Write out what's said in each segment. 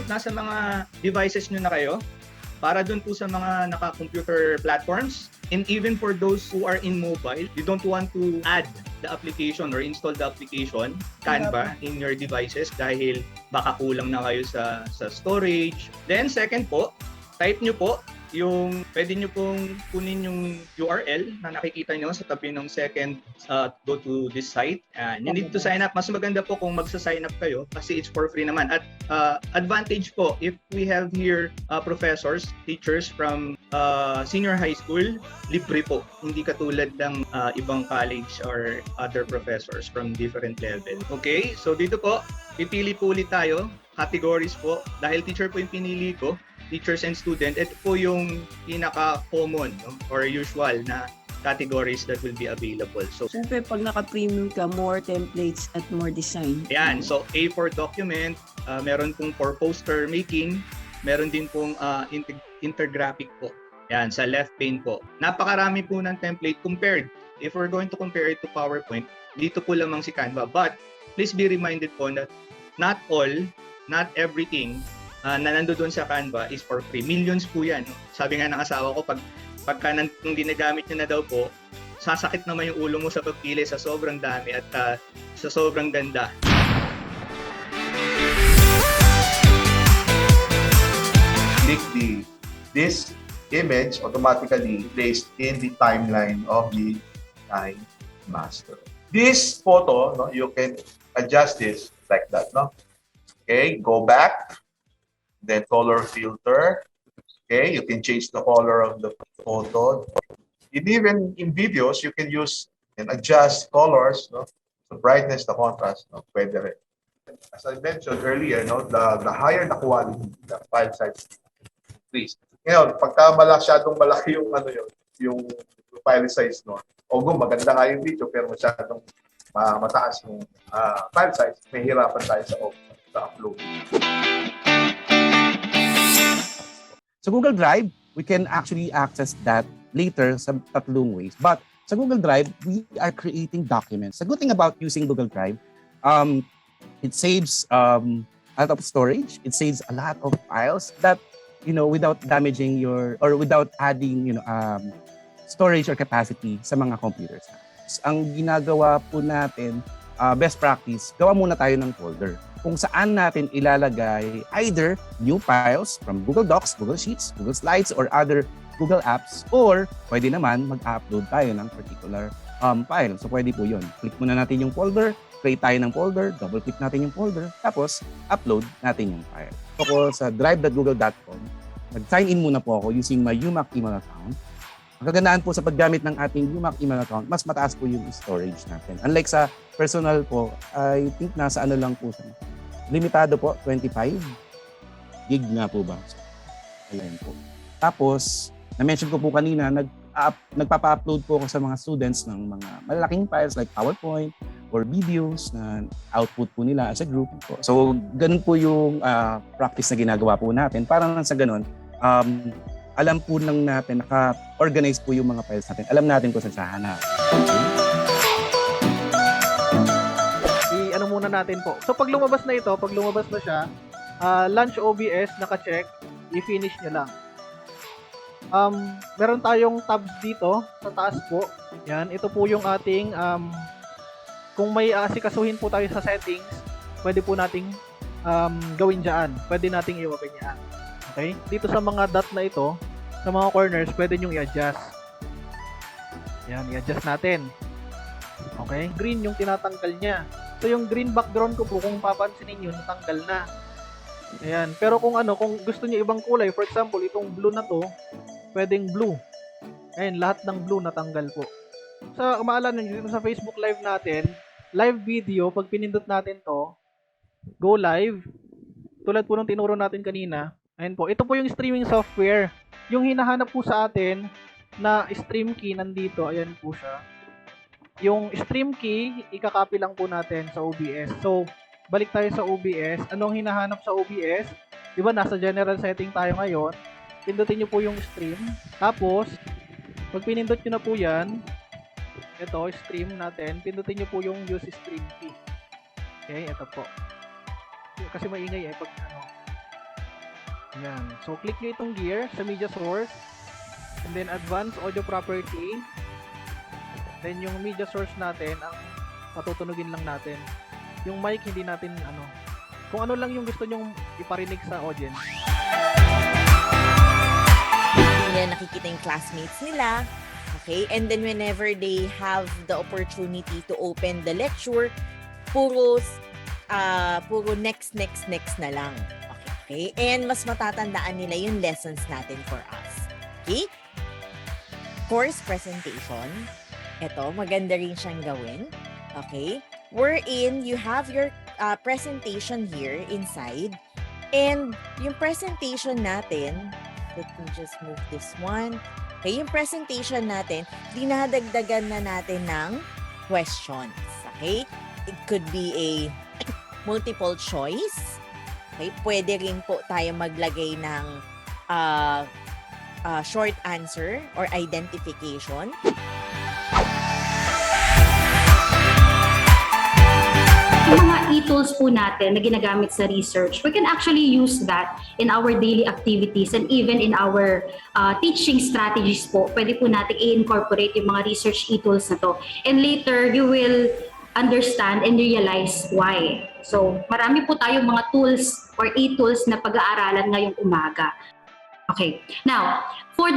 nasa mga devices nyo na kayo, para dun po sa mga naka-computer platforms, and even for those who are in mobile, you don't want to add the application or install the application Canva in your devices dahil baka kulang na kayo sa storage. Then second po, type nyo po yung pwede nyo pong kunin yung URL na nakikita nyo sa tabi ng second go to this site. You need to sign up. Mas maganda po kung magsa-sign up kayo kasi it's for free naman. At advantage po, if we have here professors, teachers from senior high school, libre po. Hindi katulad ng ibang college or other professors from different level. Okay? So dito po, pipili po ulit tayo. Categories po. Dahil teacher po yung pinili ko, teachers and student, ito po yung pinaka-common, no? Or usual na categories that will be available. So, siyempre, pag naka-premium ka, more templates at more design. Yan. So, A for document, meron pong for poster making, meron din pong intergraphic po. Yan, sa left pane po. Napakarami po ng template compared. If we're going to compare it to PowerPoint, dito po lamang si Canva. But, please be reminded po that not everything na nandoon sa Canva is for free. Millions po yan. Sabi nga ng asawa ko, pagka nung ginagamit niya na daw po, sasakit naman yung ulo mo sa pagpili sa sobrang dami at sa sobrang ganda. Click this image automatically placed in the timeline of the Time Master. This photo, no, you can adjust this like that. No? Okay, go back. Then color filter. Okay, you can change the color of the photo. And even in videos, you can use and adjust colors, no? The brightness, the contrast, no? Pwede rin. As I mentioned earlier, no, the higher the quality, the file size increase. Ngayon, pagka masyadong malaki yung yung file size, no. Although maganda nga yung video, pero masyadong mataas yung file size, may hirapan tayo sa upload. Sa Google Drive, we can actually access that later sa tatlong ways. But sa Google Drive, we are creating documents. The good thing about using Google Drive, it saves a lot of storage. It saves a lot of files that, without damaging or without adding, storage or capacity sa mga computers. Ang ginagawa po natin, best practice, gawa muna tayo ng folder kung saan natin ilalagay either new files from Google Docs, Google Sheets, Google Slides, or other Google apps, or pwede naman mag-upload tayo ng particular file. So pwede po yun. Click muna natin yung folder, create tayo ng folder, double-click natin yung folder, tapos upload natin yung file. So sa drive.google.com, nag-sign in muna po ako using my UMak email account. Ang kagandaan po sa paggamit ng ating UMak email account, mas mataas po yung storage natin. Unlike sa personal po, I think nasa lang po siya. Limitado po, 25 gig nga po ba? So, ayan po. Tapos, na-mention ko po kanina, nagpapa-upload po ako sa mga students ng mga malalaking files like PowerPoint or videos na output po nila as a group po. So, ganun po yung practice na ginagawa po natin. Parang sa ganun, alam po nang natin, naka-organize po yung mga files natin. Alam natin kung saan siya hanap. I-ano muna natin po. So pag lumabas na siya, launch OBS, naka-check, i-finish nyo lang. Meron tayong tabs dito, sa taas po. Yan, ito po yung ating, kung may asikasuhin po tayo sa settings, pwede po nating gawin dyan. Pwede nating i-open yan. Okay? Dito sa mga dot na ito, sa mga corners, pwede nyo i-adjust. Yan, i-adjust natin. Okay? Green yung tinatanggal niya. So, yung green background ko po, kung papansinin nyo, natanggal na. Ayan. Pero kung gusto nyo ibang kulay, for example, itong blue na to, pwedeng blue. Ayan, lahat ng blue natanggal po. Sa maalala nyo, dito sa Facebook Live natin, live video, pag pinindot natin to, go live, tulad po nung tinuro natin kanina, ayan po, ito po yung streaming software. Yung hinahanap po sa atin na stream key nandito, ayan po siya. Yung stream key, ikakopy lang po natin sa OBS. So, balik tayo sa OBS. Anong hinahanap sa OBS? Diba, nasa general setting tayo ngayon. Pindutin nyo po yung stream. Tapos, pag pinindot nyo na po yan, ito, stream natin, pindutin nyo po yung use stream key. Okay, ito po. Kasi maingay pag Yan. So, click nyo itong gear sa media source. And then, advanced audio property. Then, yung media source natin, ang patutunugin lang natin. Yung mic, hindi natin, kung ano lang yung gusto nyong iparinig sa audience. Hindi nila nakikita yung classmates nila. Okay? And then, whenever they have the opportunity to open the lecture, puro next na lang. Okay? And mas matatandaan nila yung lessons natin for us. Okay? Course presentation. Ito, maganda rin siyang gawin. Okay? Wherein you have your presentation here inside. And yung presentation natin, let me just move this one. Okay, yung presentation natin, dinadagdagan na natin ng questions. Okay? It could be a multiple choice. Okay? Pwede rin po tayo maglagay ng short answer or identification. Yung mga e-tools po natin na ginagamit sa research, we can actually use that in our daily activities and even in our teaching strategies po. Pwede po natin i-incorporate yung mga research e-tools na to. And later, you will understand and realize why. So, marami po tayong mga tools or e-tools na pag-aaralan ngayong umaga. Okay. Now, for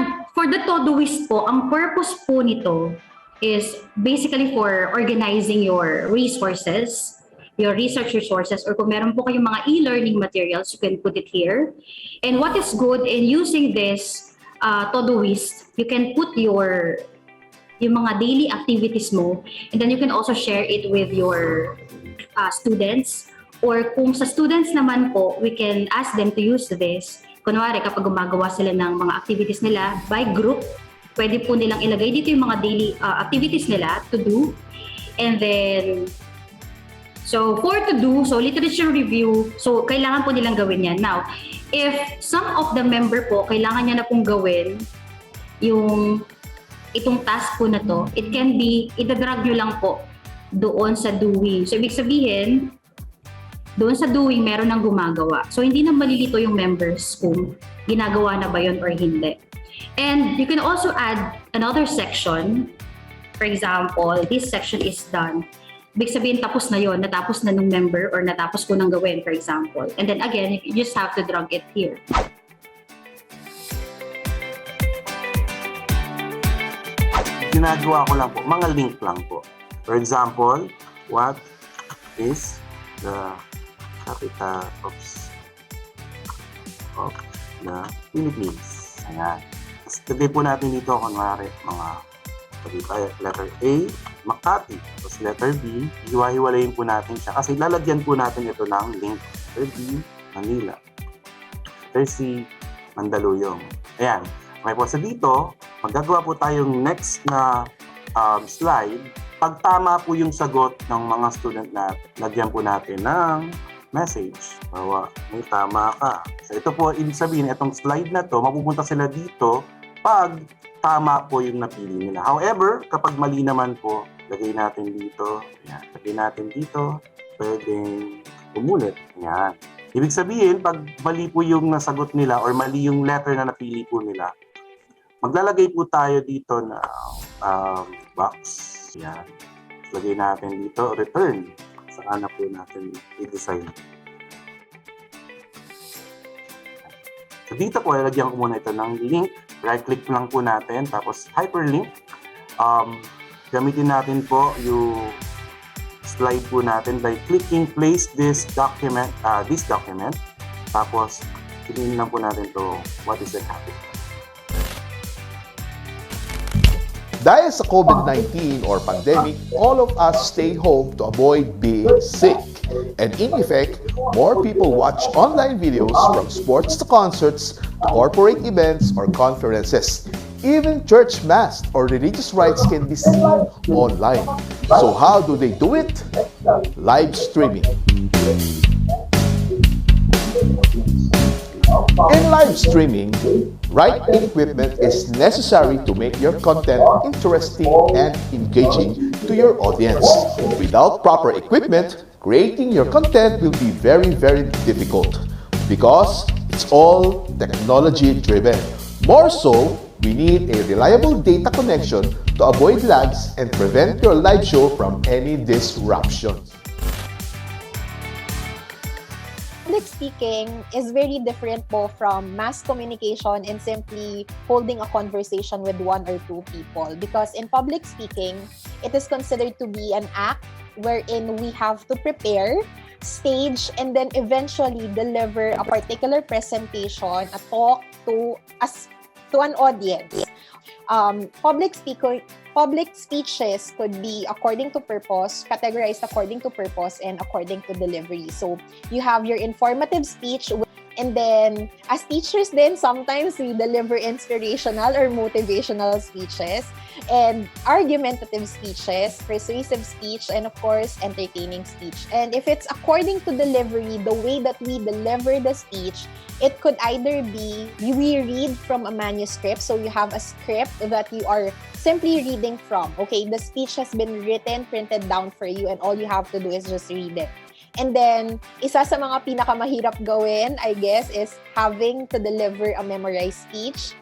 the Todoist po, ang purpose po nito is basically for organizing your resources, your research resources, or kung meron po kayong mga e-learning materials, you can put it here. And what is good in using this Todoist, you can put yung mga daily activities mo, and then you can also share it with your students. Or kung sa students naman po, we can ask them to use this. Kunwari, kapag gumagawa sila ng mga activities nila by group, pwede po nilang ilagay dito yung mga daily activities nila to do. And then, so for to do, so literature review, so kailangan po nilang gawin yan. Now, if some of the member po, kailangan niya na pong gawin itong task po na to, it can be, itadrag nyo lang po doon sa doing. So, ibig sabihin, doon sa doing, meron nang gumagawa. So, hindi na malilito yung members kung ginagawa na ba yun or hindi. And you can also add another section. For example, this section is done. Ibig sabihin, tapos na yon, natapos na nung member or natapos ko nang gawin, for example. And then again, you just have to drag it here. Ginagawa ko lang po, mga link lang po. For example, what is the capital of the Philippines? Ayan. Tapos lagay po natin dito, kunwari, letter A, Makati. Tapos letter B, hiwa-hiwalayin po natin siya. Kasi lalagyan po natin ito ng link. Letter B, Manila. Letter C, Mandaluyong. Ayan. Okay po. Sa dito, magagawa po tayong next na slide. Pag tama po yung sagot ng mga student na lagyan po natin ng message. Bawa, may tama ka. So ito po, ibig sabihin, itong slide na to, mapupunta sila dito pag tama po yung napili nila. However, kapag mali naman po, lagay natin dito. Ayan, lagay natin dito. Pwedeng umulit. Ayan. Ibig sabihin, pag mali po yung nasagot nila or mali yung letter na napili po nila, maglalagay po tayo dito na box. Yan. Lagay natin dito, return. Saan na po natin i-design. So dito po, ilagyan ko muna ito ng link. Right-click lang po natin. Tapos hyperlink. Gamitin natin po yung slide po natin by clicking place this document. Tapos, tingin lang po natin to what is the capital. Dahil sa COVID-19 or pandemic, all of us stay home to avoid being sick. And in effect, more people watch online videos from sports to concerts to corporate events or conferences. Even church mass or religious rites can be seen online. So how do they do it? Live streaming. In live streaming, right equipment is necessary to make your content interesting and engaging to your audience. Without proper equipment, creating your content will be very, very difficult because It's all technology-driven. More so, we need a reliable data connection to avoid lags and prevent your live show from any disruptions. Public speaking is very different po from mass communication and simply holding a conversation with one or two people. Because in public speaking, it is considered to be an act wherein we have to prepare, stage, and then eventually deliver a particular presentation, a talk to an audience. Public speeches could be according to purpose, categorized according to purpose, and according to delivery. So you have your informative speech, and then as teachers then sometimes we deliver inspirational or motivational speeches, and argumentative speeches, persuasive speech, and of course entertaining speech. And if it's according to delivery, the way that we deliver the speech, it could either be we read from a manuscript, so you have a script that you are simply reading from. Okay, the speech has been written, printed down for you, and all you have to do is just read it. And then, isa sa mga pinakamahirap gawin, I guess, is having to deliver a memorized speech.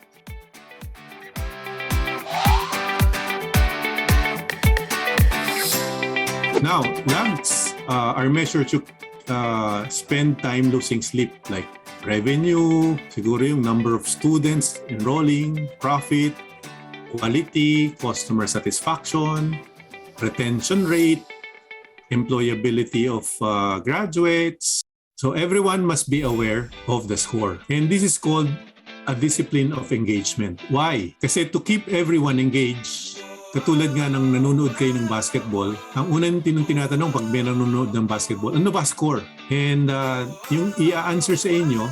Now, labs are measured to spend time losing sleep, like revenue, siguro yung number of students enrolling, profit, quality, customer satisfaction, retention rate, employability of graduates. So everyone must be aware of the score. And this is called a discipline of engagement. Why? Kasi to keep everyone engaged, katulad nga ng nanonood kayo ng basketball, ang unang tinatanong pag may nanonood ng basketball, ano ba score? And yung i-answer sa inyo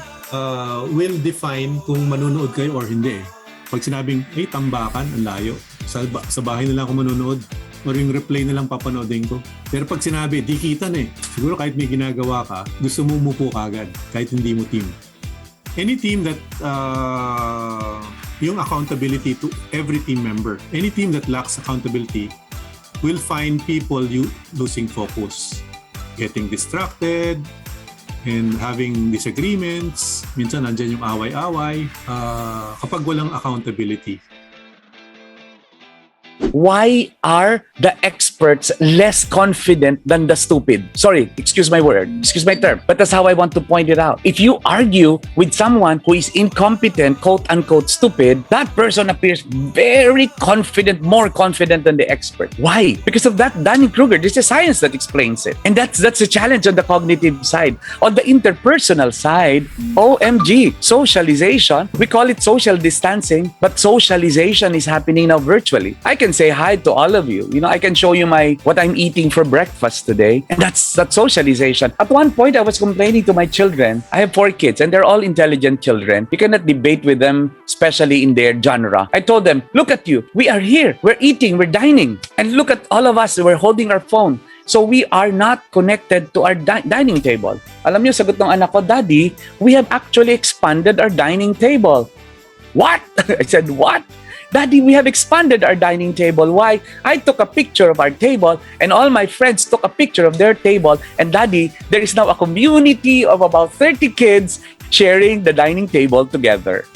will define kung manonood kayo or hindi. Pag sinabing, tambakan, ang layo. Sa bahay na lang ako manonood. Or yung replay na lang papanoodin ko. Pero pag sinabi, di kita na eh. Siguro kahit may ginagawa ka, gusto mo umupo kagad kahit hindi mo team. Any team that yung accountability to every team member. Any team that lacks accountability will find people losing focus, getting distracted, and having disagreements. Minsan nandyan yung away-away kapag walang accountability. Why are the experts less confident than the stupid? Sorry, excuse my word, excuse my term, but that's how I want to point it out. If you argue with someone who is incompetent, quote unquote stupid, that person appears very confident, more confident than the expert. Why? Because of that Dunning-Kruger. There's a science that explains it. And that's a challenge on the cognitive side. On the interpersonal side, OMG, socialization, we call it social distancing, but socialization is happening now virtually. I can say hi to all of you. You know, I can show you what I'm eating for breakfast today. And that's socialization. At one point, I was complaining to my children. I have 4 kids and they're all intelligent children. You cannot debate with them, especially in their genre. I told them, look at you. We are here. We're eating. We're dining. And look at all of us. We're holding our phone. So we are not connected to our dining table. Alam niyo, sagot ng anak ko, Daddy, we have actually expanded our dining table. What? I said, what? Daddy, we have expanded our dining table. Why? I took a picture of our table and all my friends took a picture of their table. And Daddy, there is now a community of about 30 kids sharing the dining table together.